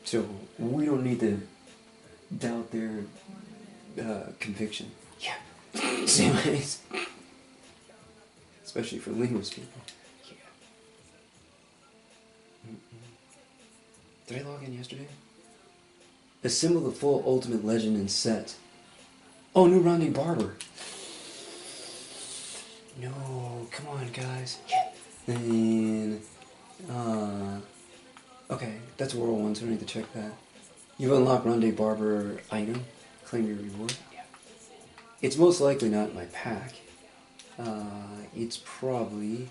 So we don't need to doubt their conviction. Yeah. Anyways, especially for linguist people. Yeah. Did I log in yesterday? Assemble the full Ultimate Legend and set. Oh, new Barber. No, come on, guys. Yeah. And, okay, that's World 1, so I don't need to check that. You've unlocked Barber item. Claim your reward. Yeah. It's most likely not in my pack. It's probably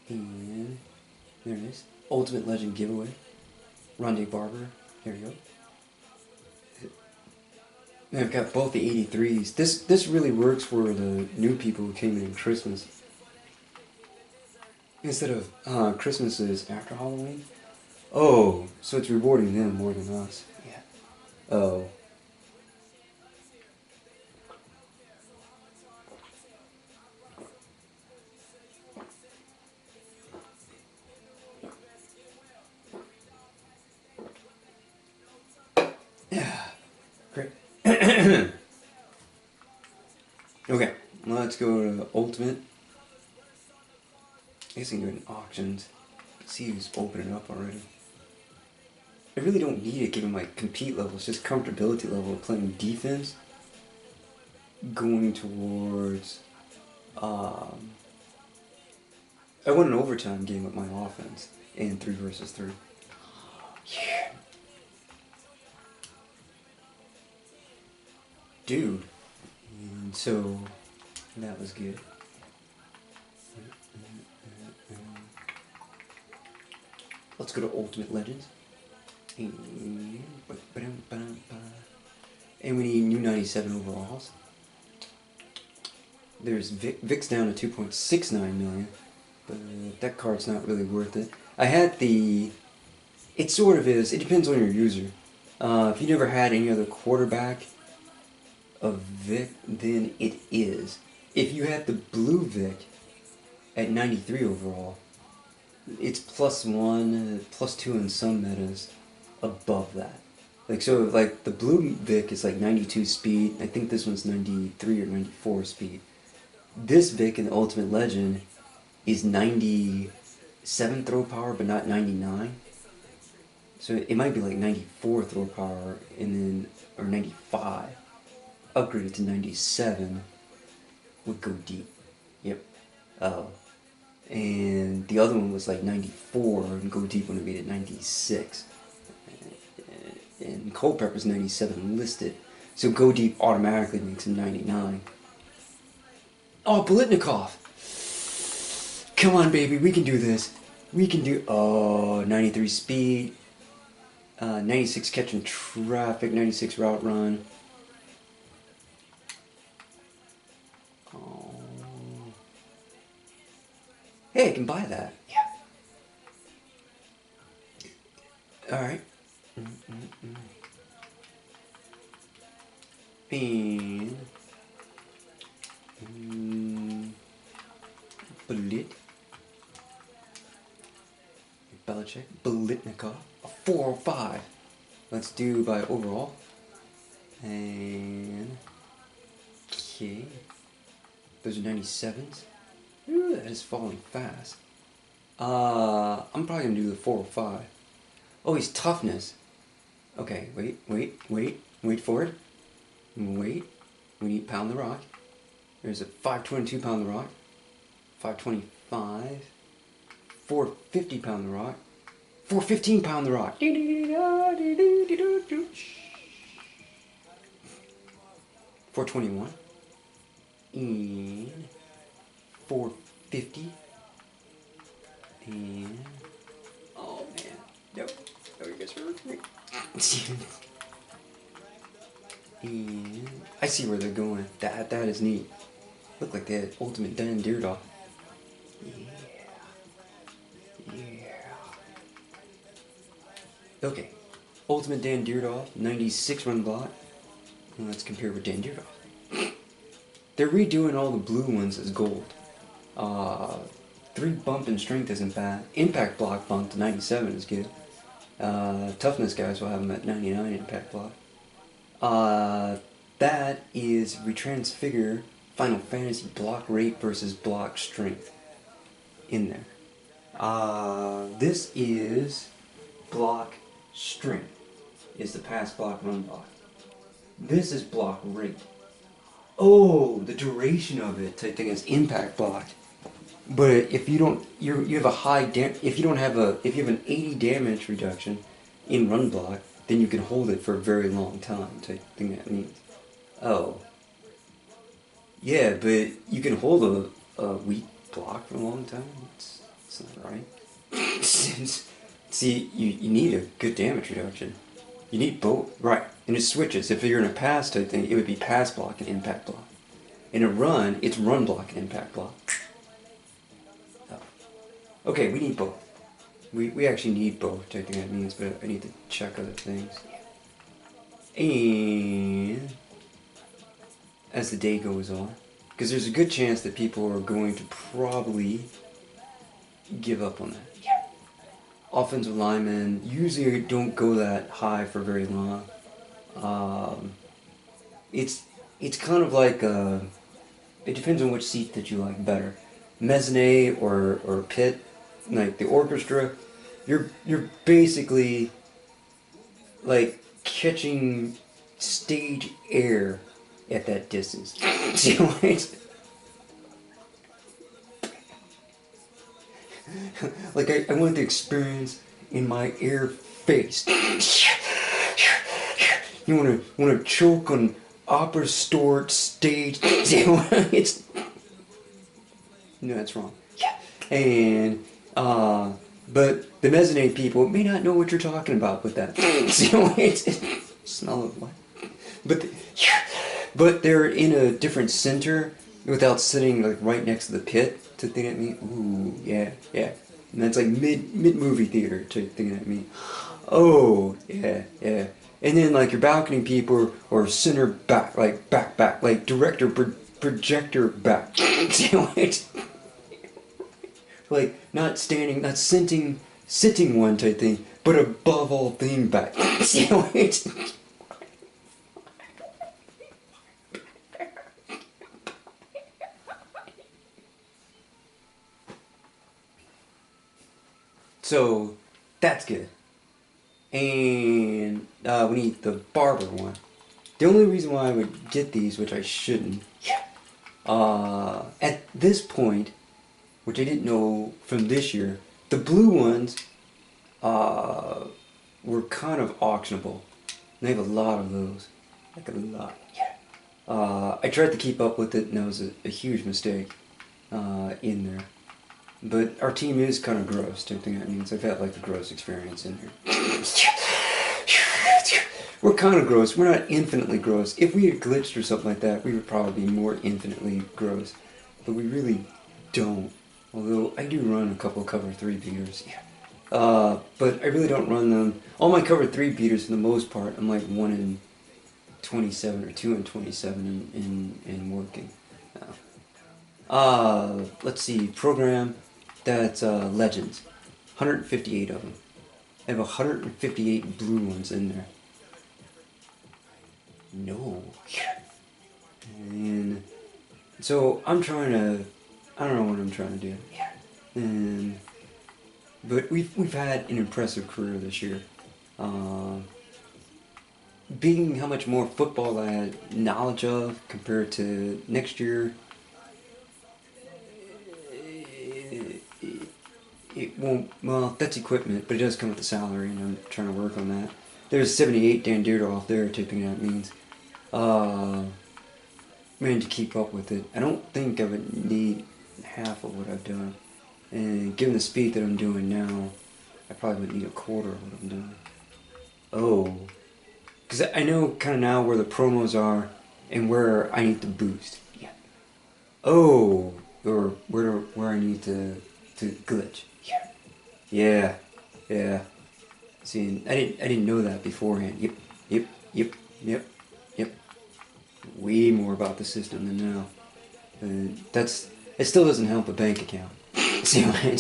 in... There it is. Ultimate Legend giveaway. Barber. There you go. And I've got both the 83s. This really works for the new people who came in Christmas. Instead of Christmas is after Halloween. Oh, so it's rewarding them more than us. Yeah. Oh. Yeah. Great. Okay, let's go to Ultimate. I guess I can do it in auctions. See who's opening up already. I really don't need it given my compete level. It's just comfortability level of playing defense. Going towards... I won an overtime game with my offense in 3 versus 3. Yeah. Dude. And so, that was good. Let's go to Ultimate Legends. And we need new 97 overalls. There's Vic's down to 2.69 million, but that card's not really worth it. I had the... It sort of is. It depends on your user. If you never had any other quarterback of Vic, then it is. If you had the blue Vic at 93 overall, it's +1, +2 in some metas above that. Like, so, like, the blue Vic is like 92 speed. I think this one's 93 or 94 speed. This Vic in the Ultimate Legend is 97 throw power, but not 99. So it might be like 94 throw power, and then, or 95. Upgraded to 97 would go deep. Yep. And the other one was like 94 and go deep when it made it 96. And Culpepper's 97 listed. So go deep automatically makes him 99. Oh, Bolitnikov! Come on, baby, we can do this. We can do... Oh, 93 speed. 96 catching traffic, 96 route run. Oh. Hey, I can buy that. Yeah. Alright. And... Belichick. Bolitnikov. A 405. Let's do by overall. And... Okay. Those are 97s. Ooh, that is falling fast. I'm probably gonna do the 405. Oh, he's toughness. Okay, wait for it. Wait. We need pound the rock. There's a 522 pound the rock. 525. 450 pound the rock. 415 pound the rock. 421. And 450. And oh man. Nope. Oh, you guys hurt me. And I see where they're going. That is neat. Look like they had Ultimate Dan Deerdorf. Yeah. Okay. Ultimate Dan Deerdorf, 96 run block. And let's compare with Dan Deerdorf. They're redoing all the blue ones as gold. 3 bump in strength isn't bad. Impact block bump to 97 is good. Toughness guys will have them at 99 impact block. That is retransfigure Final Fantasy block rate versus block strength in there. This is block strength, is the pass block run block. This is block rate. Oh, the duration of it type thing is impact block. But if you don't, you have a high if you have an 80 damage reduction in run block, then you can hold it for a very long time type thing that means. Oh. Yeah, but you can hold a weak block for a long time. It's not right. See, you need a good damage reduction. You need both. Right. And it switches. If you're in a pass type thing, it would be pass block and impact block. In a run, it's run block and impact block. Oh. Okay, we need both. We actually need both, I think that means, but I need to check other things. And as the day goes on, because there's a good chance that people are going to probably give up on that. Yeah. Offensive linemen usually don't go that high for very long. It's kind of like it depends on which seat that you like better, mezzanine or pit, like the orchestra. You're basically like catching stage air at that distance. See what I mean? Like I want the experience in my air face. You wanna choke on opera store stage. It's no, that's wrong. Yeah. And but the mezzanine people may not know what you're talking about with that. Smell of what? But they're in a different center without sitting like right next to the pit to think at me. Ooh, yeah. And that's like mid movie theater to think at me. Oh, yeah. And then like your balcony people or center back, like back, like director projector back. Like not standing, not sitting one type thing, but above all thing back. So that's good. And we need the Barber one. The only reason why I would get these, which I shouldn't, at this point, which I didn't know from this year, the blue ones were kind of auctionable. And they have a lot of those. Like a lot. I tried to keep up with it, and that was a huge mistake in there. But our team is kind of gross, don't think that means. I've had like a gross experience in here. We're kind of gross. We're not infinitely gross. If we had glitched or something like that, we would probably be more infinitely gross. But we really don't. Although I do run a couple of cover 3 beaters. But I really don't run them. All my cover 3 beaters, for the most part, I'm like 1 in 27 or 2 in 27 in working. Let's see, program, that's Legends. 158 of them. I have 158 blue ones in there. No. And so I'm trying to, I don't know what I'm trying to do. And but we've had an impressive career this year. Being how much more football I had knowledge of compared to next year, it won't, well, that's equipment, but it does come with a salary, and I'm trying to work on that. There's 78 Dan Deerdorf there, typing that means. Man, to keep up with it, I don't think I would need half of what I've done. And given the speed that I'm doing now, I probably would need a quarter of what I'm doing. Oh. Because I know kind of now where the promos are and where I need to boost. Oh. Or where I need to glitch. Yeah. See, I didn't know that beforehand. Yep. Way more about the system than now. It still doesn't help a bank account. See what I mean?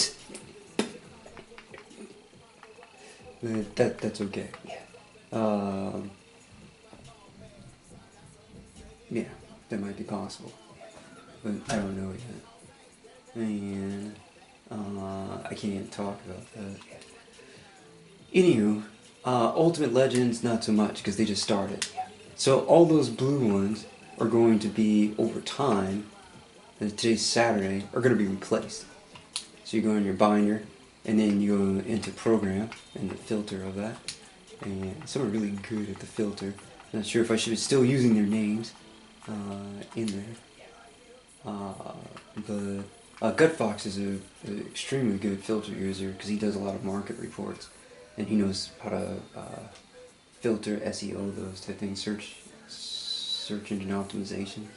But that's okay. Yeah, that might be possible, but I don't know yet. And I can't talk about that. Anywho, Ultimate Legends not so much because they just started. So all those blue ones are going to be over time. And today's Saturday are going to be replaced. So you go in your binder, and then you go into program and the filter of that. And some are really good at the filter. Not sure if I should be still using their names in there. But Gut Fox is an extremely good filter user because he does a lot of market reports, and he knows how to filter SEO, those type of things, search engine optimization.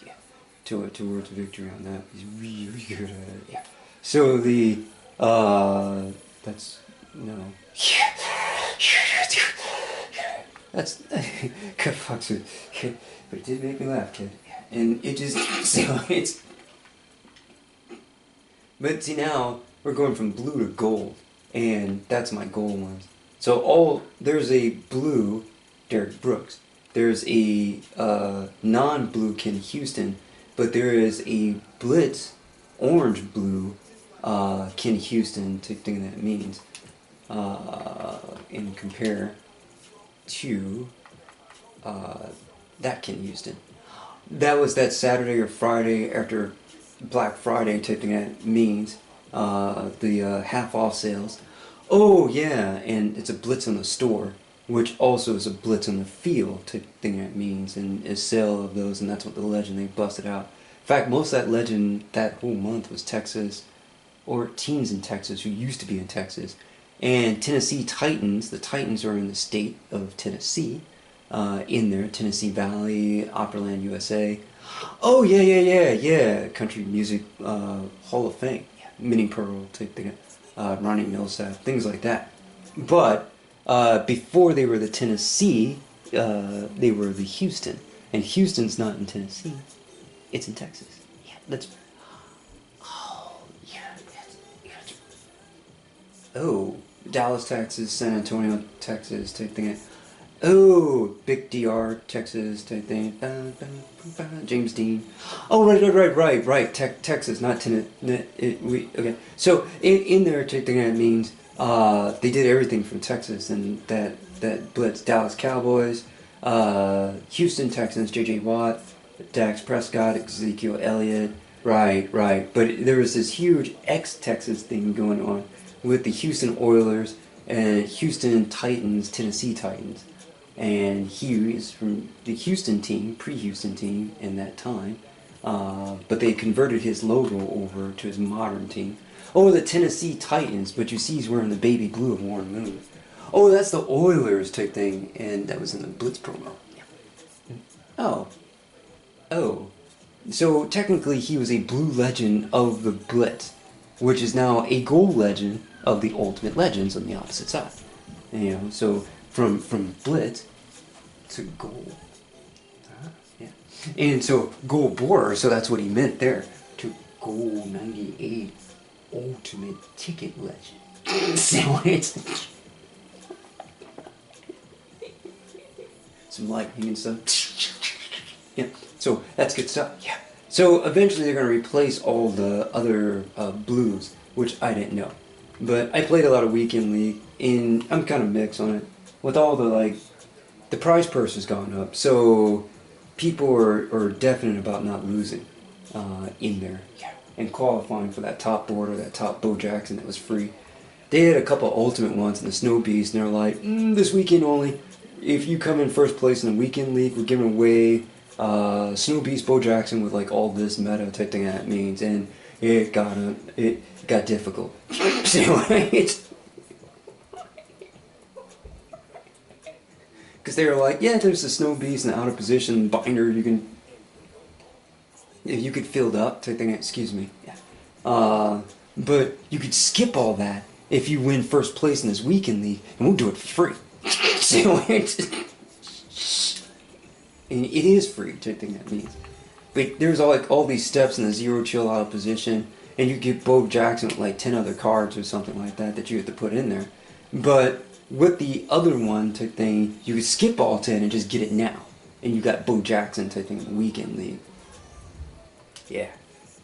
Towards victory on that. He's really good at it. So that's no. That's Gut Fox, but it did make me laugh, kid. And it just so it's. But see, now we're going from blue to gold, and that's my gold ones. So there's a blue Derek Brooks, there's a non-blue Ken Houston, but there is a Blitz orange blue Ken Houston thing that means in compare to that Ken Houston. That was that Saturday or Friday after Black Friday type thing that means the half off sales. Oh yeah, and it's a blitz on the store, which also is a blitz on the field type thing that means, and a sale of those, and that's what the legend they busted out. In fact, most of that legend that whole month was Texas, or teams in Texas who used to be in Texas, and Tennessee Titans. The Titans are in the state of Tennessee, in there, Tennessee Valley, Opryland, USA. Oh yeah, country music Hall of Fame, Minnie Pearl type thing, Ronnie Millsap, things like that. But before they were the Tennessee, they were the Houston, and Houston's not in Tennessee, it's in Texas. Yeah, that's. Oh yeah, that's. Oh, Dallas, Texas, San Antonio, Texas type thing. Oh, Big DR, Texas type thing. James Dean. Oh, right. Texas, not Tennessee. Okay. So in there type thing that means they did everything from Texas, and that blitz Dallas Cowboys, Houston Texans, J.J. Watt, Dax Prescott, Ezekiel Elliott. Right. But there was this huge ex-Texas thing going on with the Houston Oilers and Houston Titans, Tennessee Titans. And he is from the Houston team, pre-Houston team in that time, but they converted his logo over to his modern team. Oh, the Tennessee Titans, but you see he's wearing the baby blue of Warren Moon. Oh, that's the Oilers type thing, and that was in the Blitz promo. Oh. So technically he was a blue legend of the Blitz, which is now a gold legend of the Ultimate Legends on the opposite side. So from Blitz to gold. Yeah. And so gold borer, so that's what he meant there. To gold 98 Ultimate Ticket Legend. So it's some lightning and stuff. Yeah. So that's good stuff. Yeah. So eventually they're going to replace all the other blues, which I didn't know. But I played a lot of Weekend League, and I'm kind of mixed on it. With all the prize purse has gone up, so people are definite about not losing in there and qualifying for that top board or that top Bo Jackson that was free. They had a couple ultimate ones in the Snow Beast, and they're like, this weekend only. If you come in first place in the Weekend League, we're giving away Snow Beast Bo Jackson with like all this meta type thing that means, and it got difficult. So because they were like, yeah, there's the Snow Beast and the out of position binder. You could fill up type thing. Excuse me. Yeah. But you could skip all that if you win first place in this Weekend League, and we'll do it for free. So and it is free type thing that means. But there's all these steps in the zero chill out of position, and you get Bo Jackson with like 10 other cards or something like that you have to put in there. But With the other one type thing, you could skip all 10 and just get it now. And you got Bo Jackson type thing in the weekend league. Yeah.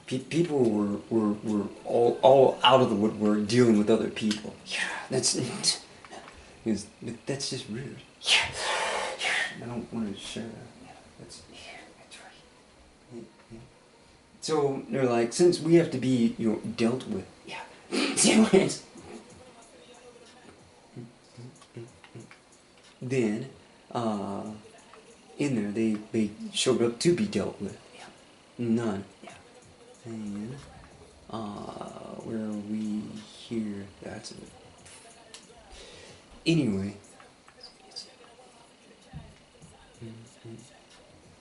People were all out of the woodwork dealing with other people. Yeah, that's just rude. Yeah, I don't want to share that. That's right. Yeah, yeah. So they're like, since we have to be, dealt with. Yeah. Then, in there, they showed up to be dealt with. Yeah. None. Yeah. And, where are we here? That's it. Anyway.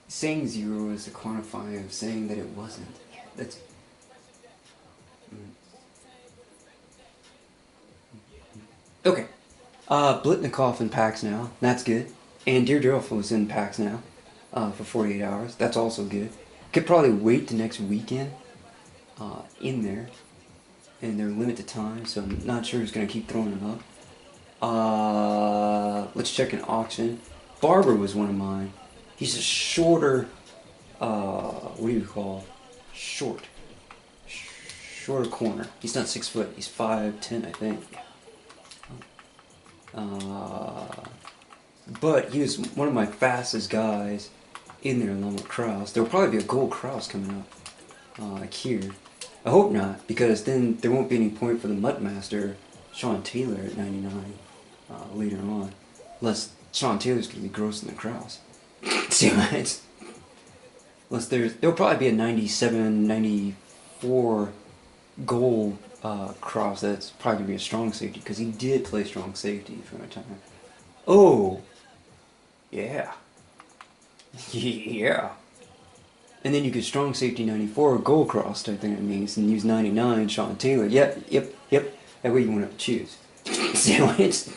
Saying 0 is the quantifying of saying that it wasn't. That's... Okay. Blitnikoff in packs now. That's good. And Deirdre was in packs now. For 48 hours. That's also good. Could probably wait the next weekend. In there. And they're limited time, so I'm not sure who's going to keep throwing them up. Let's check an auction. Barber was one of mine. He's a shorter, what do you call? Shorter corner. He's not 6 foot. He's 5'10", I think. But he was one of my fastest guys in there along with Kraus. There will probably be a gold Kraus coming up, like here. I hope not, because then there won't be any point for the MUT Master, Sean Taylor at 99, later on. Unless Sean Taylor's going to be grossing the Kraus. See what? Unless there'll probably be a 97, 94 goal Kraus that's probably going to be a strong safety, because he did play strong safety for a time. Oh! Yeah. Yeah. And then you could strong safety 94 goal cross type thing, that means, and use 99 Sean Taylor. Yep. That way you won't have to choose. See what it's...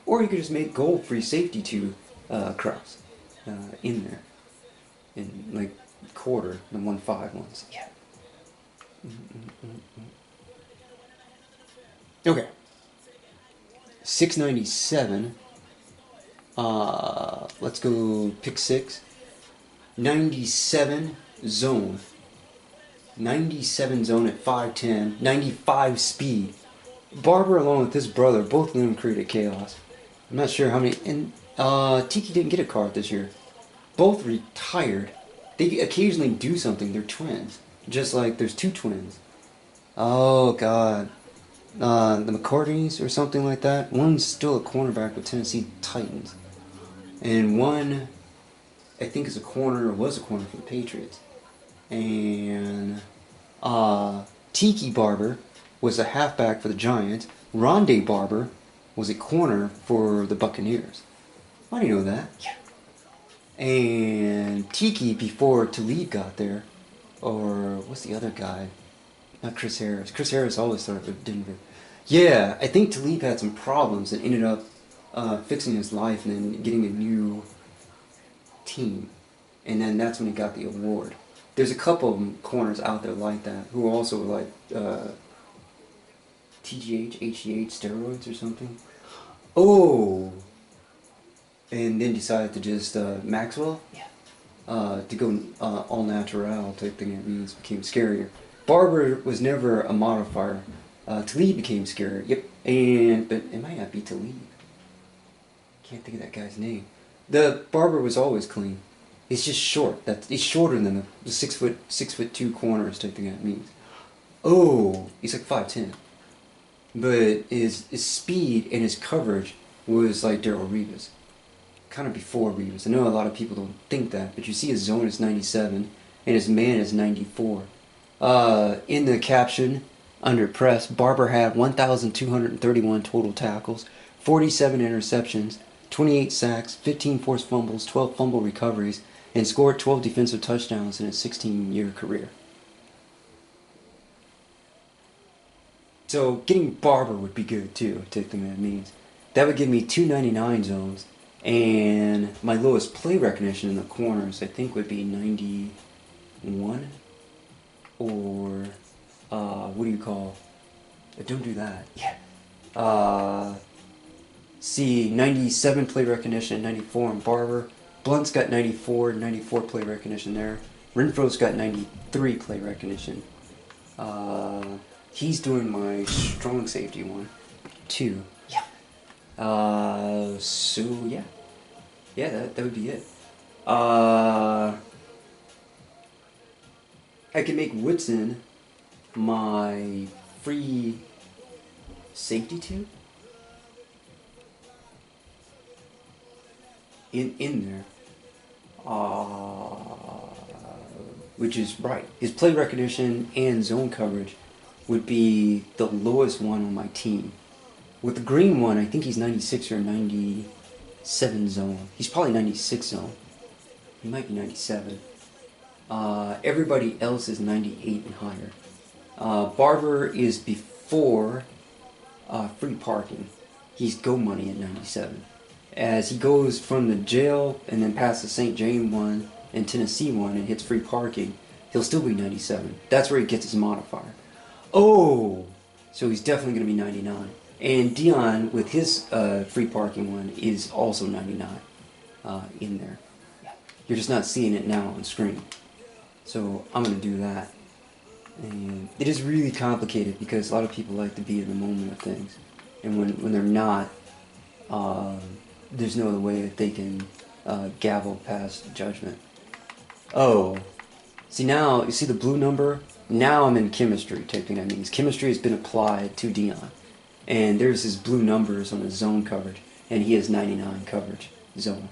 Or you could just make goal free safety 2 cross in there. In like quarter, the 1-5 ones. Yeah. Okay. 697. Let's go pick 6. 97 zone. 97 zone at 5'10", 95 speed. Barber along with his brother, both of them created chaos. I'm not sure how many, and Tiki didn't get a card this year. Both retired. They occasionally do something, they're twins. Just like there's 2 twins. Oh god. The McCartneys or something like that. One's still a cornerback with Tennessee Titans. And one, I think, is a corner, or was a corner for the Patriots. And Tiki Barber was a halfback for the Giants. Rondé Barber was a corner for the Buccaneers. Why do you know that? Yeah. And Tiki, before Talib got there, or what's the other guy? Not Chris Harris. Chris Harris always started with Denver. Yeah, I think Talib had some problems and ended up fixing his life and then getting a new team. And then that's when he got the award. There's a couple of corners out there like that who are also like TGH, HGH, steroids or something. Oh! And then decided to just, Maxwell? Yeah. To go all natural type thing, it means became scarier. Barber was never a modifier. Talib became scarier. Yep. But it might not be Talib. Can't think of that guy's name. The Barber was always clean. He's just short. He's shorter than the 6'2" corners type thing that means. Oh, he's like 5'10". But his speed and his coverage was like Darrelle Revis. Kind of before Revis. I know a lot of people don't think that, but you see his zone is 97 and his man is 94. In the caption, under press, Barber had 1,231 total tackles, 47 interceptions, 28 sacks, 15 forced fumbles, 12 fumble recoveries, and scored 12 defensive touchdowns in his 16-year career. So getting Barber would be good too, taking that means. That would give me 299 zones, and my lowest play recognition in the corners I think would be 91, or what do you call? Don't do that. Yeah. See 97 play recognition, 94 on Barber. Blunt's got 94, 94 play recognition there. Renfro's got 93 play recognition. He's doing my strong safety one, too. Yeah. So yeah. Yeah, that would be it. I can make Woodson my free safety two in there. Which is right. His play recognition and zone coverage would be the lowest one on my team. With the green one, I think he's 96 or 97 zone. He's probably 96 zone. He might be 97. Everybody else is 98 and higher. Barber is before free parking. He's go money at 97. As he goes from the jail and then past the St. James one and Tennessee one and hits free parking, he'll still be 97. That's where he gets his modifier. Oh! So he's definitely going to be 99. And Dion, with his free parking one, is also 99 in there. You're just not seeing it now on screen. So I'm going to do that. And it is really complicated because a lot of people like to be in the moment of things. And when they're not, there's no other way that they can gavel past judgment. Oh, see now, you see the blue number? Now I'm in chemistry, typing that means. Chemistry has been applied to Dion. And there's his blue numbers on his zone coverage. And he has 99 coverage zone.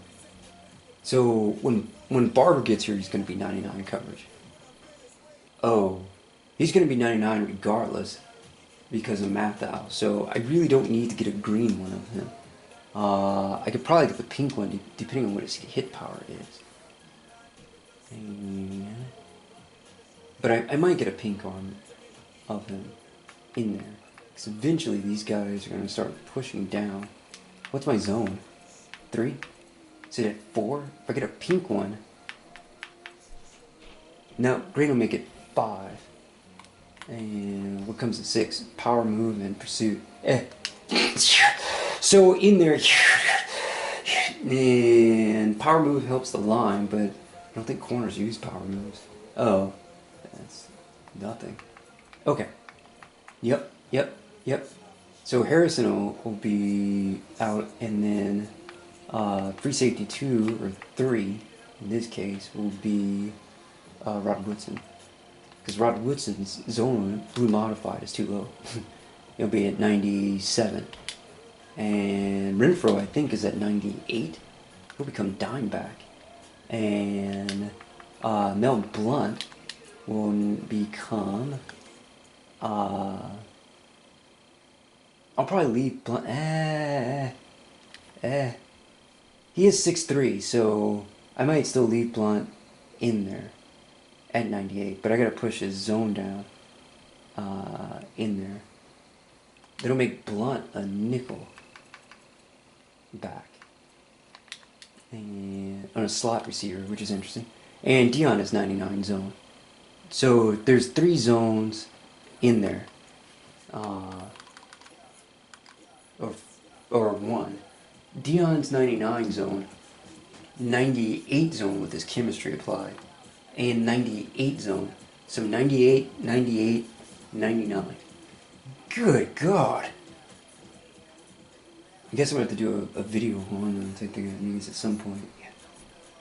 So when Barber gets here, he's going to be 99 coverage. Oh, he's going to be 99 regardless because of Mathau. So I really don't need to get a green one of him. I could probably get the pink one depending on what his hit power is. But I might get a pink arm of him in there. Because eventually these guys are going to start pushing down. What's my zone? 3? Is it at 4? If I get a pink one... No, green will make it 5. And what comes at 6? Power move and pursuit. So in there... And power move helps the line, but I don't think corners use power moves. Oh, that's nothing. Okay. Yep. So Harrison will be out, and then free safety 2 or 3 in this case will be Rod Woodson, because Rod Woodson's zone blue modified is too low. He'll be at 97, and Renfro I think is at 98. He'll become dime back, and Mel Blunt will become I'll probably leave Blunt. He is 6'3", so I might still leave Blunt in there at 98, but I gotta push his zone down in there. That'll make Blunt a nickel back. And on a slot receiver, which is interesting. And Dion is 99 zone. So there's 3 zones in there. Or 1. Dion's 99 zone, 98 zone with his chemistry applied, and 98 zone. So 98, 98, 99. Good God. I guess I'm going to have to do a video on it. I think it means at some point. Yeah.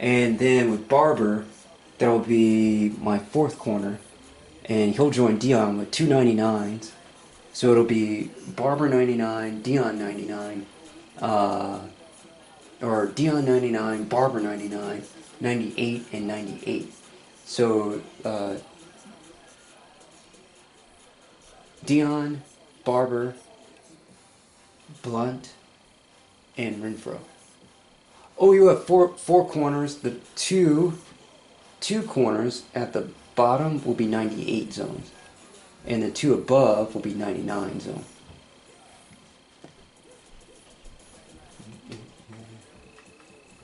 And then with Barber, that'll be my 4th corner, and he'll join Dion with 2 99s. So it'll be Barber 99, Dion 99, or Dion 99, Barber 99, 98, and 98. So Dion, Barber, Blunt, and Renfro. Oh, you have four corners. The two corners at the bottom will be 98 zones. And the 2 above will be 99 zone.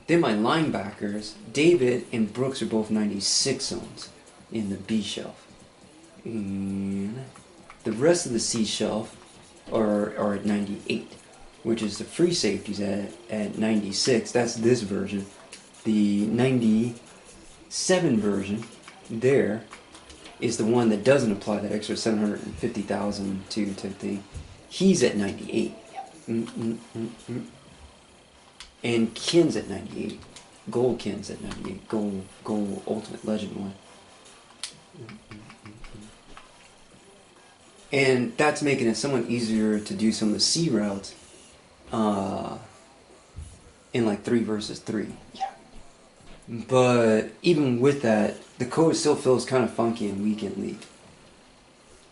Then my linebackers, David and Brooks are both 96 zones in the B shelf. And the rest of the C shelf are at 98. which is the free safeties at 96. That's this version. The 97 version there is the one that doesn't apply that extra 750,000 to type thing. He's at 98. And Ken's at 98. Gold Ken's at 98. Gold Ultimate Legend one. And that's making it somewhat easier to do some of the C routes in like 3 versus 3. Yeah. But even with that, the code still feels kind of funky in Weekend League.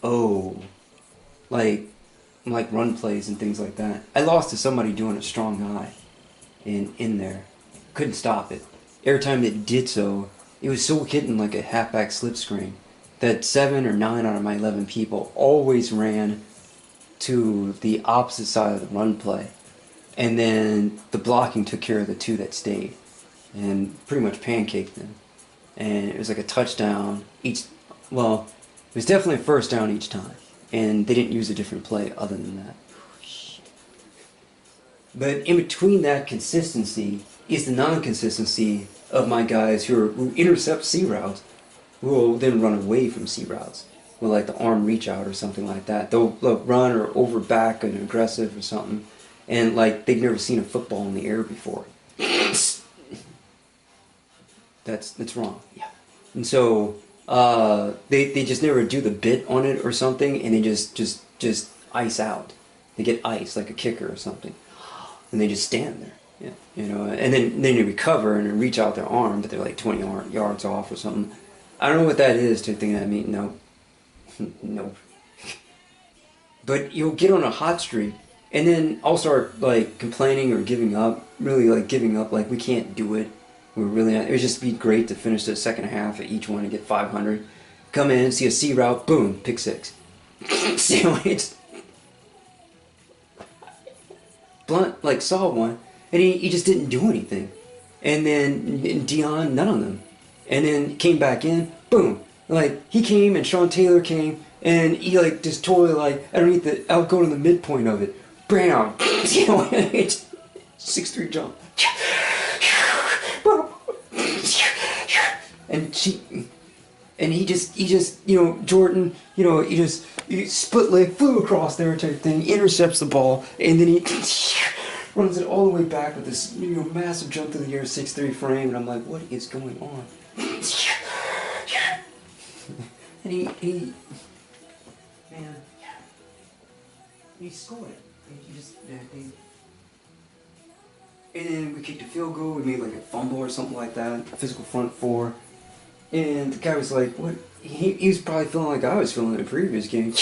Oh. Like run plays and things like that. I lost to somebody doing a strong eye in there. Couldn't stop it. Every time it did so, it was so hitting like a halfback slip screen that 7 or 9 out of my 11 people always ran to the opposite side of the run play. And then the blocking took care of the 2 that stayed. And pretty much pancaked them. And it was like a touchdown each. Well, it was definitely a first down each time. And they didn't use a different play other than that. But in between that consistency is the non-consistency of my guys who intercept C routes, who will then run away from C routes with like the arm reach out or something like that. They'll run or over back and aggressive or something, and like they've never seen a football in the air before. That's wrong. Yeah. And so they just never do the bit on it or something, and they just ice out. They get ice like a kicker or something, and they just stand there. Yeah. You know, and then they recover and reach out their arm, but they're like 20 yards off or something. I don't know what that is to think that I mean. No. No. But you'll get on a hot streak, and then I'll start like complaining or giving up. Really like giving up. Like we can't do it. We're really not. It would just be great to finish the second half at each one and get 500. Come in, see a C route, boom, pick 6. Sandwich. Blunt like saw one, and he just didn't do anything. And then Dion, none of them. And then came back in, boom. Like he came and Sean Taylor came, and he like just totally like underneath the outgo to the midpoint of it. Bam! 6'3" jump. And he just Jordan, he split leg flew across there type thing, intercepts the ball, and then he runs it all the way back with this massive jump through the air, 6'3" frame, and I'm like, what is going on? And he scored it. And then we kicked a field goal. We made like a fumble or something like that. Physical front 4. And the guy was like, what? He was probably feeling like I was feeling in the previous game.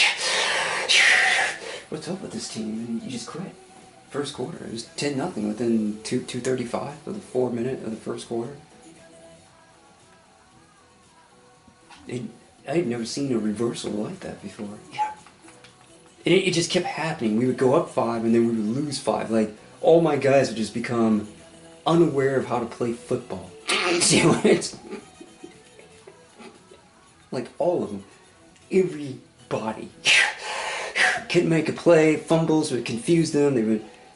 What's up with this team? And he just quit. First quarter. It was 10-0 within 2:35 of the 4 minute of the first quarter. I had never seen a reversal like that before. Yeah. And it just kept happening. We would go up 5 and then we would lose 5. Like, all my guys would just become unaware of how to play football. Like all of them. Everybody. Couldn't make a play. Fumbles would confuse them.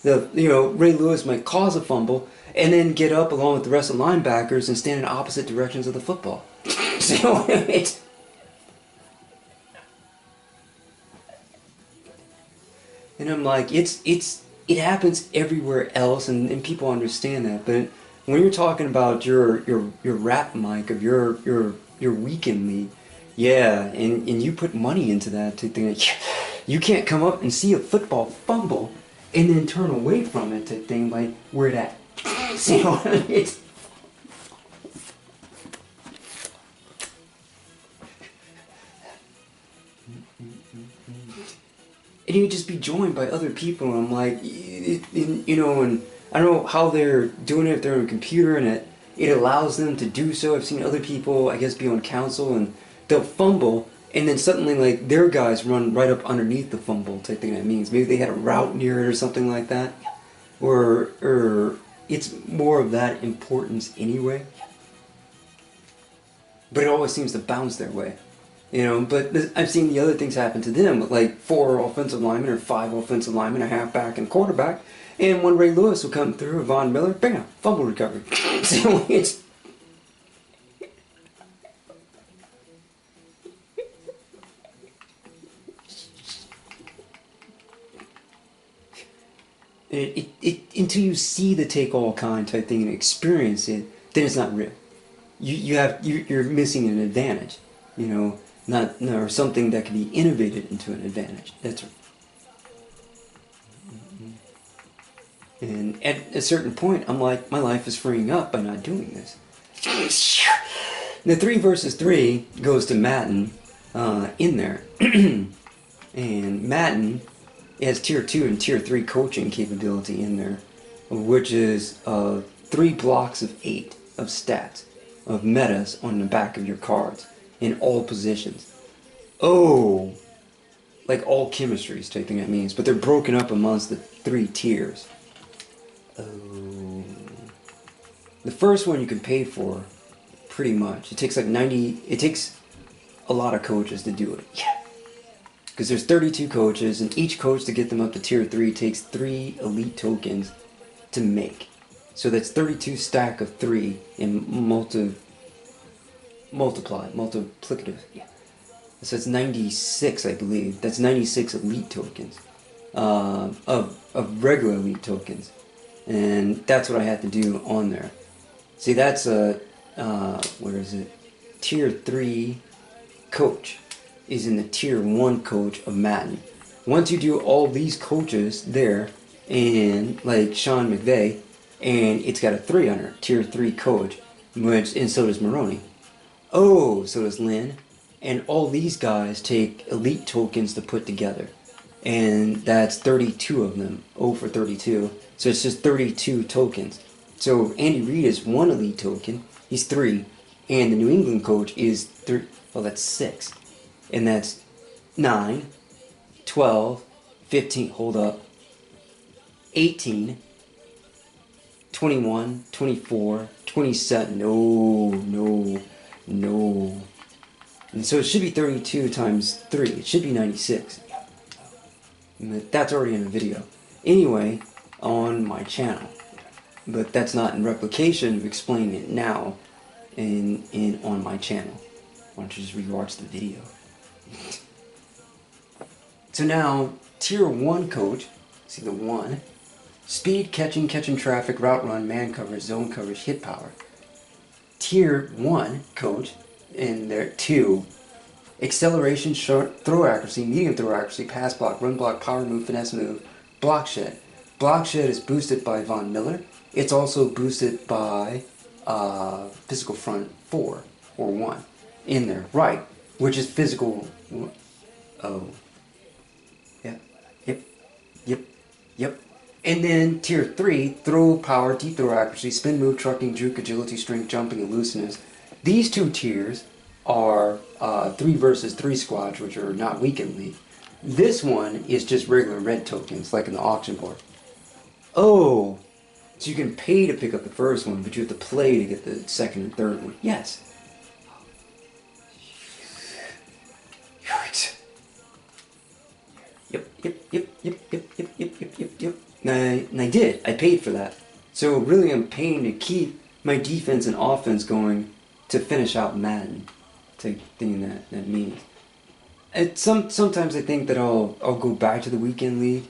Ray Lewis might cause a fumble and then get up along with the rest of the linebackers and stand in opposite directions of the football. And I'm like, it happens everywhere else, and people understand that. But when you're talking about your rap mic of your weekend league, yeah, and you put money into that to think that you can't come up and see a football fumble and then turn away from it to think like where it at. It's and you just be joined by other people, and I'm like, and I don't know how they're doing it if they're on a computer and it allows them to do so. I've seen other people, I guess, be on council and they'll fumble, and then suddenly like their guys run right up underneath the fumble type thing. That means maybe they had a route near it or something like that, or it's more of that importance anyway. But it always seems to bounce their way. You know, but I've seen the other things happen to them with like 4 offensive linemen or 5 offensive linemen, a halfback and quarterback, and when Ray Lewis will come through, or Von Miller, bam, fumble recovery. So until you see the take all kind type thing and experience it, then it's not real. You're missing an advantage, you know, not or something that can be innovated into an advantage. That's right. And at a certain point, I'm like, my life is freeing up by not doing this. The 3 versus 3 goes to Madden in there. And Madden has tier 2 and tier 3 coaching capability in there, which is 3 blocks of 8 of stats, of metas on the back of your cards in all positions. Oh, like all chemistries type thing that means, but they're broken up amongst the 3 tiers. Oh, the first one you can pay for, pretty much. It takes like 90. It takes a lot of coaches to do it. Yeah, because there's 32 coaches, and each coach to get them up to tier 3 takes 3 elite tokens to make. So that's 32 stack of 3 in multiplicative. Yeah. So it's 96, I believe. That's 96 elite tokens of regular elite tokens. And that's what I had to do on there. See, that's a, where is it? Tier 3 coach is in the tier 1 coach of Madden. Once you do all these coaches there, and like Sean McVay, and it's got a 3 under it, tier 3 coach, and so does Maroney. Oh, so does Lynn. And all these guys take elite tokens to put together. And that's 32 of them, 0 for 32. So it's just 32 tokens. So Andy Reid is 1 elite token, he's 3. And the New England coach is 3, well that's 6. And that's 9, 12, 15, hold up, 18, 21, 24, 27, no. And so it should be 32 times 3, it should be 96. That's already in the video. Anyway, on my channel. But that's not in replication of explaining it now on my channel. Why don't you just rewatch the video. So now, tier 1 coach, see the 1, speed, catching traffic, route run, man coverage, zone coverage, hit power. Tier 1 coach, and there 2, acceleration, short throw accuracy, medium throw accuracy, pass block, run block, power move, finesse move, block shed. Block shed is boosted by Von Miller. It's also boosted by physical front 4 or 1 in there, right? Which is physical. Oh, yep. And then tier 3, throw, power, deep throw accuracy, spin move, trucking, juke, agility, strength, jumping, and looseness. These 2 tiers are 3 versus 3 squads, which are not weekend league. This one is just regular red tokens, like in the auction board. Oh, so you can pay to pick up the first one, but you have to play to get the second and third one. Yes. Yep. And I did. I paid for that. So really I'm paying to keep my defense and offense going to finish out Madden. Type thing that means. Sometimes I think that I'll go back to the weekend league.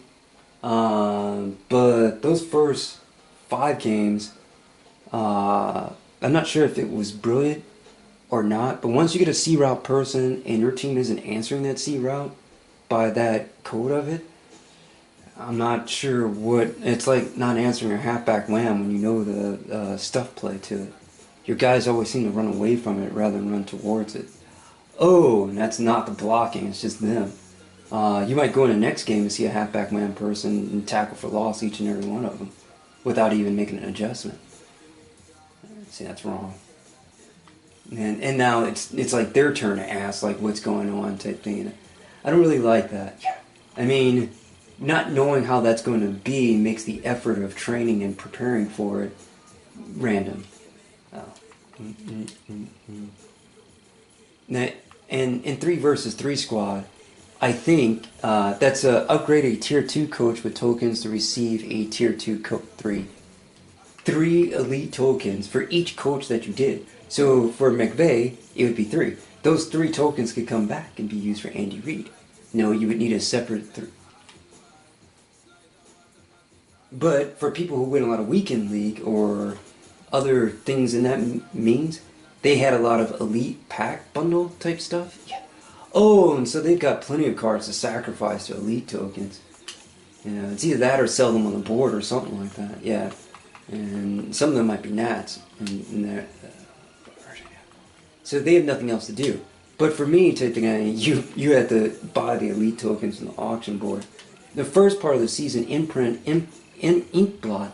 But those first 5 games, I'm not sure if it was brilliant or not, but once you get a C route person and your team isn't answering that C route by that code of it, I'm not sure what, it's like not answering a halfback wham when you know the stuff play to it. Your guys always seem to run away from it rather than run towards it. Oh, and that's not the blocking, it's just them. You might go in the next game and see a halfback wham person and tackle for loss each and every one of them without even making an adjustment. See, that's wrong. And now it's like their turn to ask like what's going on type thing. I don't really like that. I mean, not knowing how that's going to be makes the effort of training and preparing for it random. Oh. And in 3 versus 3 squad, I think that's upgrade a tier 2 coach with tokens to receive a tier 2 3. 3 elite tokens for each coach that you did. So for McVay, it would be 3. Those 3 tokens could come back and be used for Andy Reid. No, you would need a separate 3. But for people who win a lot of weekend league or other things in that means, they had a lot of elite pack bundle type stuff. Yeah. Oh, and so they've got plenty of cards to sacrifice to elite tokens. Yeah, it's either that or sell them on the board or something like that. Yeah, and some of them might be Nats in their version. So they have nothing else to do. But for me, you had to buy the elite tokens from the auction board. The first part of the season, imprint, in Inkblot,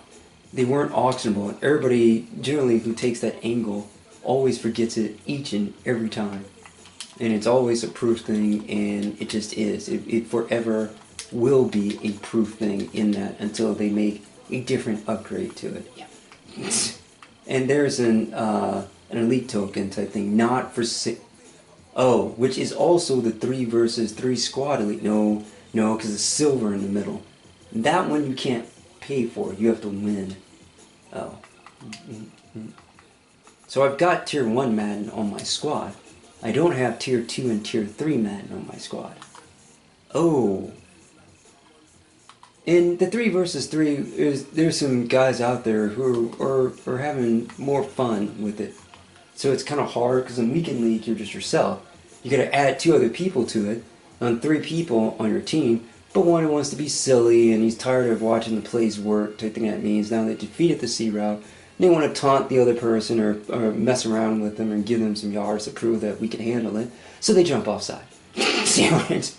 they weren't auctionable. Everybody generally who takes that angle always forgets it each and every time. And it's always a proof thing, and it just is. It forever will be a proof thing in that until they make a different upgrade to it. Yeah. And there's an elite token type thing, not for which is also the 3 versus 3 squad elite. No, because it's silver in the middle. That one you can't pay for. You have to win. Oh. So I've got tier 1 Madden on my squad. I don't have tier 2 and tier 3 Madden on my squad. Oh. In the 3 versus 3, there's some guys out there who are having more fun with it. So it's kind of hard because in weekend league you're just yourself. You got to add 2 other people to it, on 3 people on your team. But one wants to be silly and he's tired of watching the plays work type thing that means. Now they defeated the C route. They want to taunt the other person or mess around with them and give them some yards to prove that we can handle it. So they jump offside. See what it is?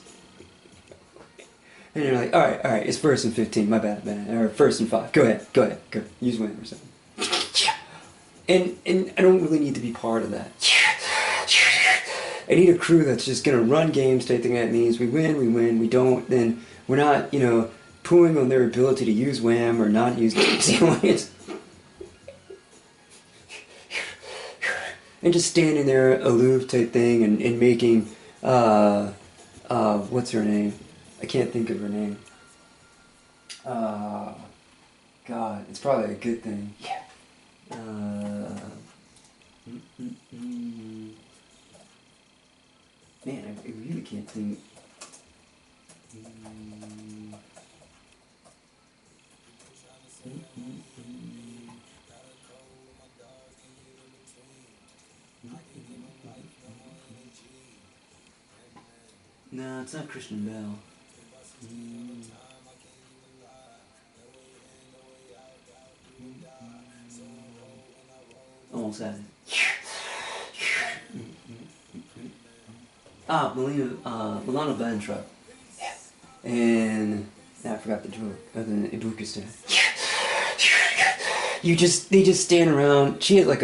And you're like, alright, it's 1st and 15, my bad, man. Or 1st and 5. Go ahead, go. Use win or something. And I don't really need to be part of that. I need a crew that's just going to run games type thing that means we win, we don't, then we're not, pooing on their ability to use wham or not use it. And just standing there aloof type thing and making, what's her name? I can't think of her name. God, it's probably a good thing. Yeah. Man, I really can't think. No, it's not Christian Bell. Almost had it. Milano Bantra. Yeah. And I forgot the joke. Other than Ibukistan. They just stand around. She had like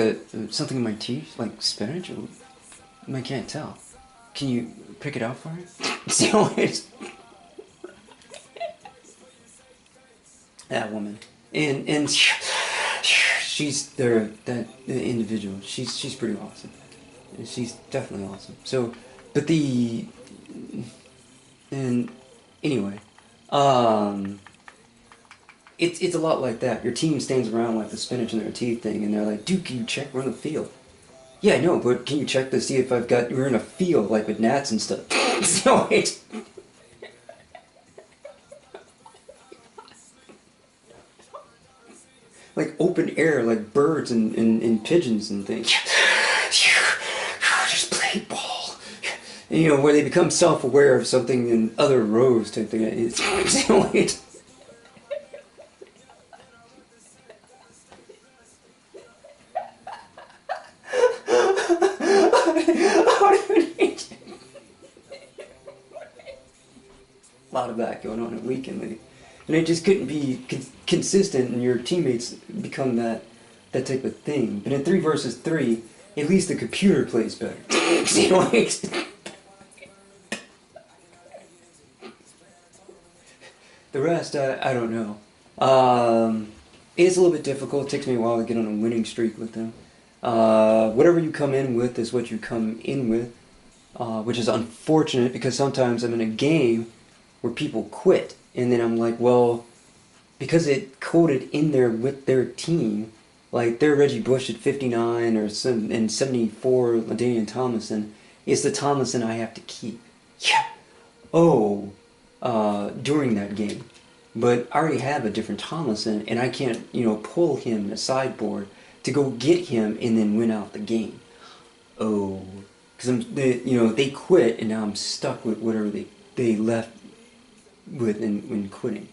something in my teeth, like spinach. I can't tell. Can you pick it out for me? See how it's that woman, and she's that individual. She's pretty awesome. She's definitely awesome. So, but anyway, it's a lot like that. Your team stands around like the spinach in their teeth thing, and they're like, "Dude, can you check we're in the field?" Yeah, I know, but can you check to see if we're in a field like with gnats and stuff? So it's like open air, like birds and pigeons and things. Just play ball. And, where they become self-aware of something in other rows type thing. It's a lot of that going on in weekend league. And it just couldn't be consistent, and your teammates become that type of thing. But in 3 versus 3, at least the computer plays better. See what the rest, I don't know. It's a little bit difficult. It takes me a while to get on a winning streak with them. Whatever you come in with is what you come in with. which is unfortunate because sometimes I'm in a game where people quit, and then I'm like, well, because it coded in there with their team, like their Reggie Bush at 59 or and 74 LaDainian Tomlinson, is the Tomlinson I have to keep. Yeah. Oh, during that game. But I already have a different Tomlinson, and I can't, pull him in a sideboard to go get him and then win out the game. Oh, because they quit, and now I'm stuck with whatever they left with when quitting.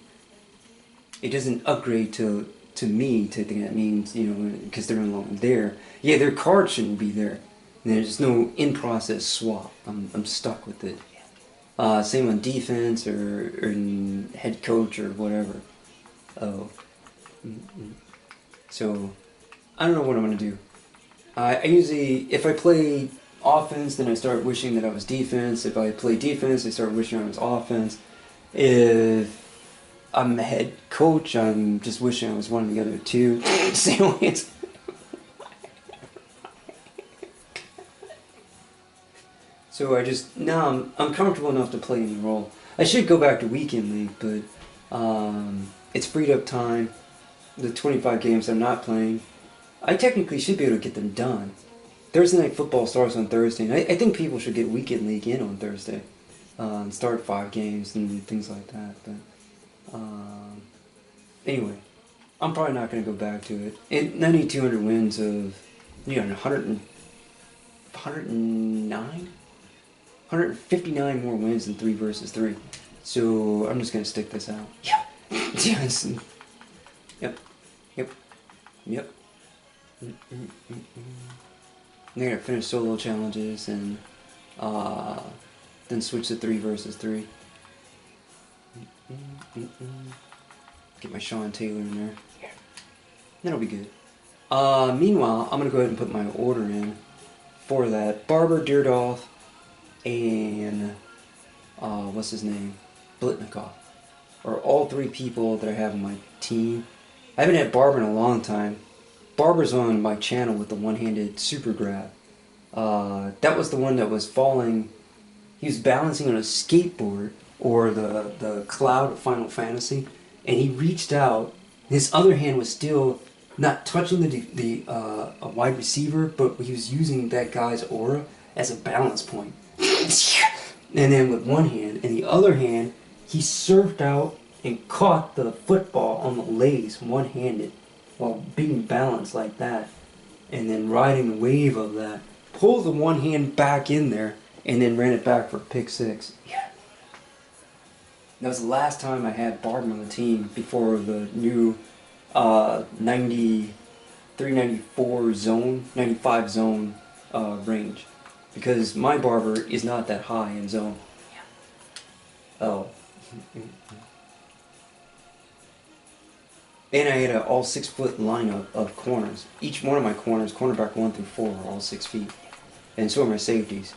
It doesn't upgrade to me to think that means, because they're no longer there. Yeah, their card shouldn't be there. And there's no in-process swap. I'm stuck with it. Same on defense or in head coach or whatever. Oh. So, I don't know what I'm going to do. I usually, if I play offense, then I start wishing that I was defense. If I play defense, I start wishing I was offense. If I'm a head coach, I'm just wishing I was one of the other two. Same way it's... So now I'm comfortable enough to play any role. I should go back to weekend league, but it's freed up time. The 25 games I'm not playing, I technically should be able to get them done. Thursday night football starts on Thursday, and I think people should get weekend league in on Thursday. And start 5 games and things like that. But anyway, I'm probably not going to go back to it. And I need 200 wins of 159 more wins than 3 versus 3. So I'm just going to stick this out. Yeah. Yep. They're going to finish solo challenges and then switch to 3 versus 3. Get my Sean Taylor in there. Yeah. That'll be good. Meanwhile, I'm going to go ahead and put my order in for that. Barber, Deerdolf, and what's his name? Blitnikoff. Are all 3 people that I have on my team. I haven't had Barber in a long time. Barber's on my channel with the one-handed super grab. That was the one that was falling. He was balancing on a skateboard, or the cloud of Final Fantasy, and he reached out. His other hand was still not touching the a wide receiver, but he was using that guy's aura as a balance point. And then with one hand, and the other hand, he surfed out and caught the football on the legs one-handed while being balanced like that, and then riding the wave of that. Pulled the one hand back in there, and then ran it back for pick 6. Yeah. That was the last time I had Barber on the team before the new 93, 94 zone, 95 zone range. Because my Barber is not that high in zone. Yeah. Oh. And I had an all 6-foot lineup of corners. Each one of my corners, cornerback 1 through 4, are all 6 feet. And so are my safeties.